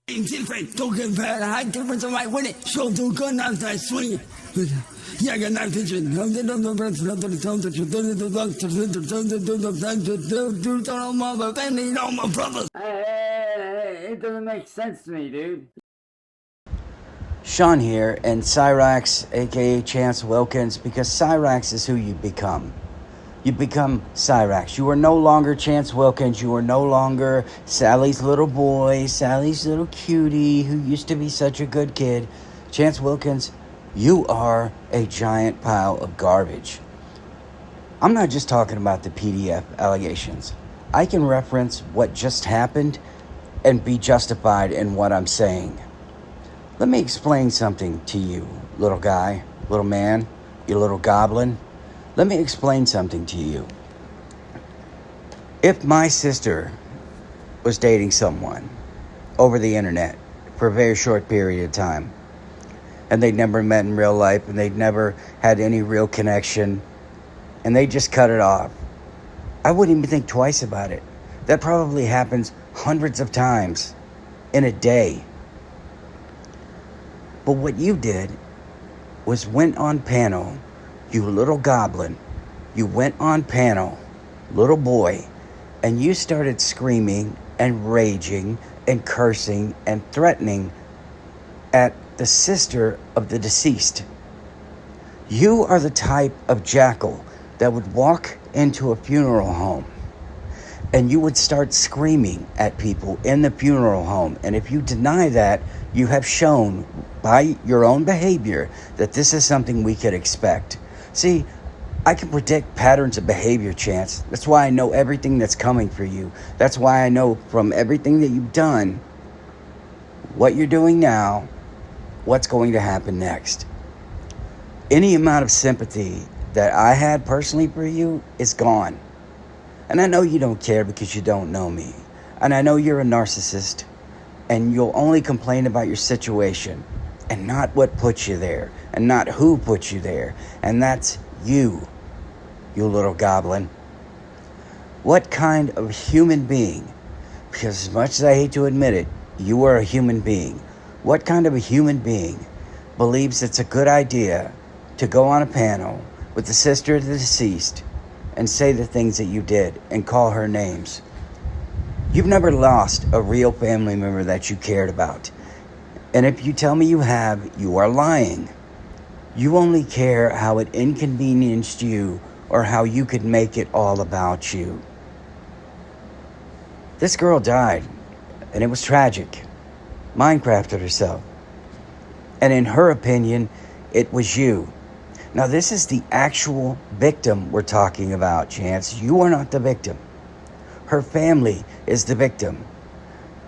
Different, don't get bad. High difference of my winning. Show do good, not that swing. Yeah, I got nice vision. All my family, all my brothers. Hey, it doesn't make sense to me, dude. Sean here, and Cyraxx, aka Chance Wilkins, because Cyraxx is who you become. You become Cyraxx. You are no longer Chance Wilkins. You are no longer Sally's little boy, Sally's little cutie who used to be such a good kid. Chance Wilkins, you are a giant pile of garbage. I'm not just talking about the PDF allegations. I can reference what just happened and be justified in what I'm saying. Let me explain something to you, little guy, little man, you little goblin. Let me explain something to you. If my sister was dating someone over the internet for a very short period of time, and they'd never met in real life, and they'd never had any real connection, and they just cut it off, I wouldn't even think twice about it. That probably happens hundreds of times in a day. But what you did was went on panel, you little goblin. You went on panel, little boy, and you started screaming and raging and cursing and threatening at the sister of the deceased. You are the type of jackal that would walk into a funeral home and you would start screaming at people in the funeral home. And if you deny that, you have shown by your own behavior that this is something we could expect. See, I can predict patterns of behavior, Chance. That's why I know everything that's coming for you. That's why I know from everything that you've done, what you're doing now, what's going to happen next. Any amount of sympathy that I had personally for you is gone. And I know you don't care because you don't know me. And I know you're a narcissist. And you'll only complain about your situation. And not what put you there. And not who put you there. And that's you, you little goblin. What kind of human being, because as much as I hate to admit it, you are a human being. What kind of a human being believes it's a good idea to go on a panel with the sister of the deceased and say the things that you did and call her names? You've never lost a real family member that you cared about. And if you tell me you have, you are lying. You only care how it inconvenienced you or how you could make it all about you. This girl died, and it was tragic. Minecrafted herself. And in her opinion, it was you. Now, this is the actual victim we're talking about, Chance. You are not the victim. Her family is the victim.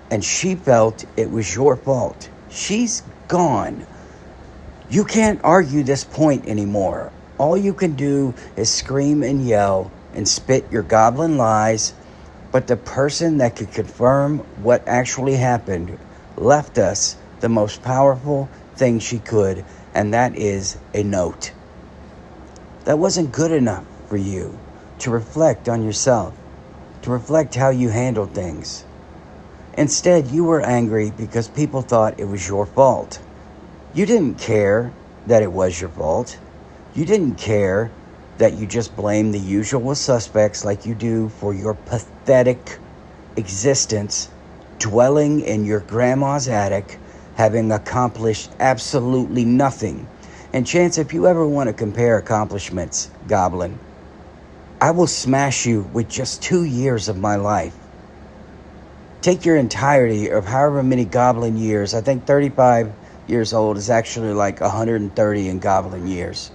And she felt it was your fault. She's gone. You can't argue this point anymore. All you can do is scream and yell and spit your goblin lies. But the person that could confirm what actually happened left us the most powerful thing she could, and that is a note. That wasn't good enough for you to reflect on yourself, to reflect how you handled things. Instead, you were angry because people thought it was your fault. You didn't care that it was your fault. You didn't care that you just blamed the usual suspects like you do for your pathetic existence, dwelling in your grandma's attic, having accomplished absolutely nothing. And Chance, if you ever want to compare accomplishments, Goblin, I will smash you with just 2 years of my life. Take your entirety of however many Goblin years. I think 35 years old is actually like 130 in Goblin years.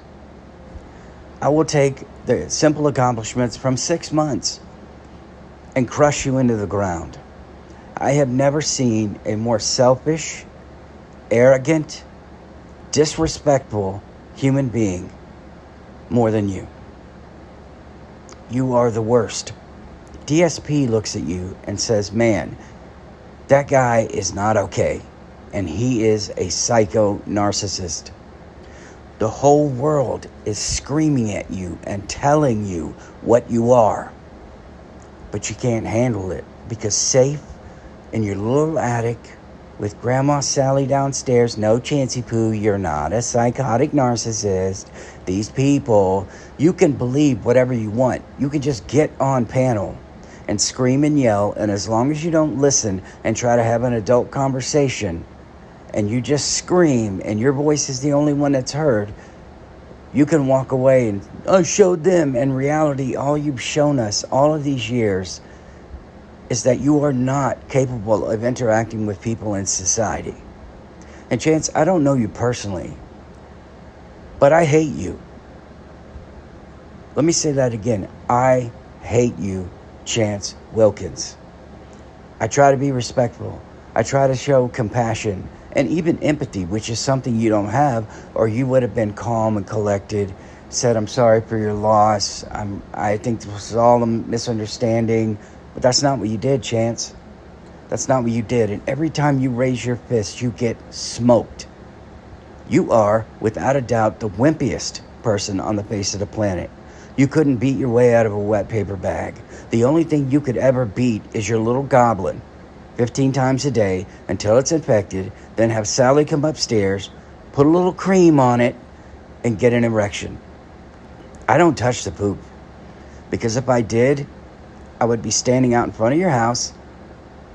I will take the simple accomplishments from 6 months and crush you into the ground. I have never seen a more selfish, arrogant, disrespectful human being more than you. You are the worst. DSP looks at you and says, man, that guy is not okay. And he is a psycho narcissist. The whole world is screaming at you and telling you what you are. But you can't handle it because safe in your little attic with Grandma Sally downstairs. No, Chancey Poo, you're not a psychotic narcissist. These people, you can believe whatever you want. You can just get on panel and scream and yell, and as long as you don't listen and try to have an adult conversation, and you just scream and your voice is the only one that's heard, you can walk away and, I showed them. In reality, all you've shown us all of these years is that you are not capable of interacting with people in society. And Chance, I don't know you personally, but I hate you. Let me say that again. I hate you, Chance Wilkins. I try to be respectful. I try to show compassion and even empathy, which is something you don't have, or you would have been calm and collected, said, I'm sorry for your loss. I think this was all a misunderstanding. But that's not what you did, Chance. That's not what you did. And every time you raise your fist, you get smoked. You are, without a doubt, the wimpiest person on the face of the planet. You couldn't beat your way out of a wet paper bag. The only thing you could ever beat is your little goblin 15 times a day until it's infected, then have Sally come upstairs, put a little cream on it, and get an erection. I don't touch the poop, because if I did, I would be standing out in front of your house,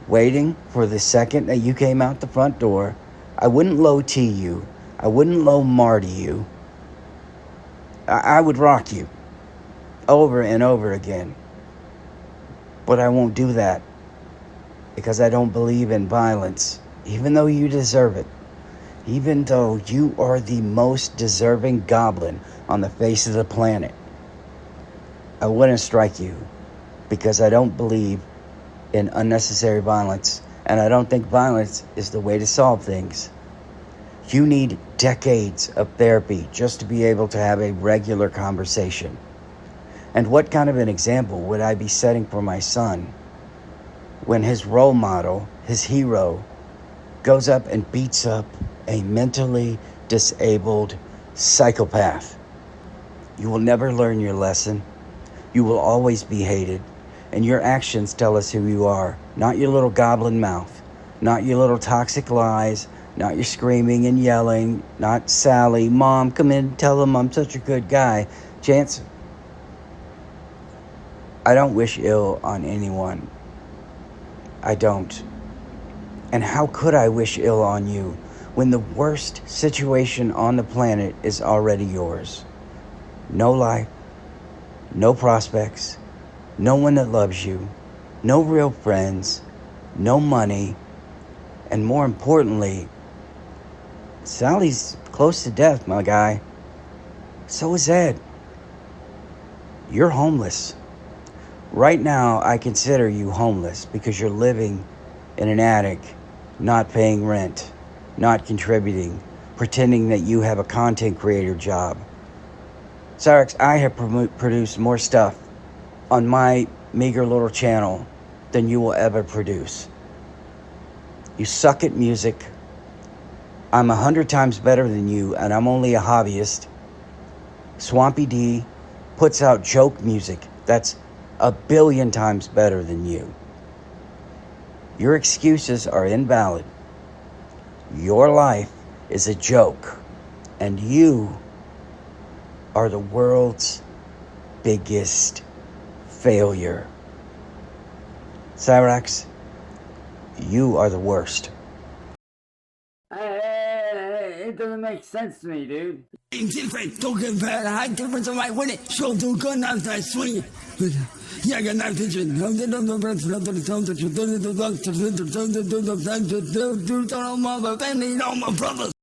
waiting for the second that you came out the front door. I wouldn't low T you. I wouldn't low Marty you. I would rock you over and over again. But I won't do that, because I don't believe in violence, even though you deserve it. Even though you are the most deserving goblin on the face of the planet, I wouldn't strike you, because I don't believe in unnecessary violence, and I don't think violence is the way to solve things. You need decades of therapy just to be able to have a regular conversation. And what kind of an example would I be setting for my son when his role model, his hero, goes up and beats up a mentally disabled psychopath? You will never learn your lesson. You will always be hated. And your actions tell us who you are, not your little goblin mouth, not your little toxic lies, not your screaming and yelling, not Sally, Mom, come in and tell them I'm such a good guy. Chance, I don't wish ill on anyone. I don't. And how could I wish ill on you when the worst situation on the planet is already yours? No life, no prospects, no one that loves you, no real friends, no money, and more importantly, Sally's close to death, my guy. So is Ed. You're homeless. Right now, I consider you homeless because you're living in an attic, not paying rent, not contributing, pretending that you have a content creator job. Cyraxx, I have produced more stuff on my meager little channel than you will ever produce. You suck at music. I'm 100 times better than you, and I'm only a hobbyist. Swampy D puts out joke music that's 1 billion times better than you. Your excuses are invalid. Your life is a joke, and you are the world's biggest failure. Cyraxx, you are the worst. It doesn't make sense to me, dude. Different, don't get bad. High difference of my winning. Show the gun out I swing. Yeah, I got knife vision. Don't my family, no, my brothers.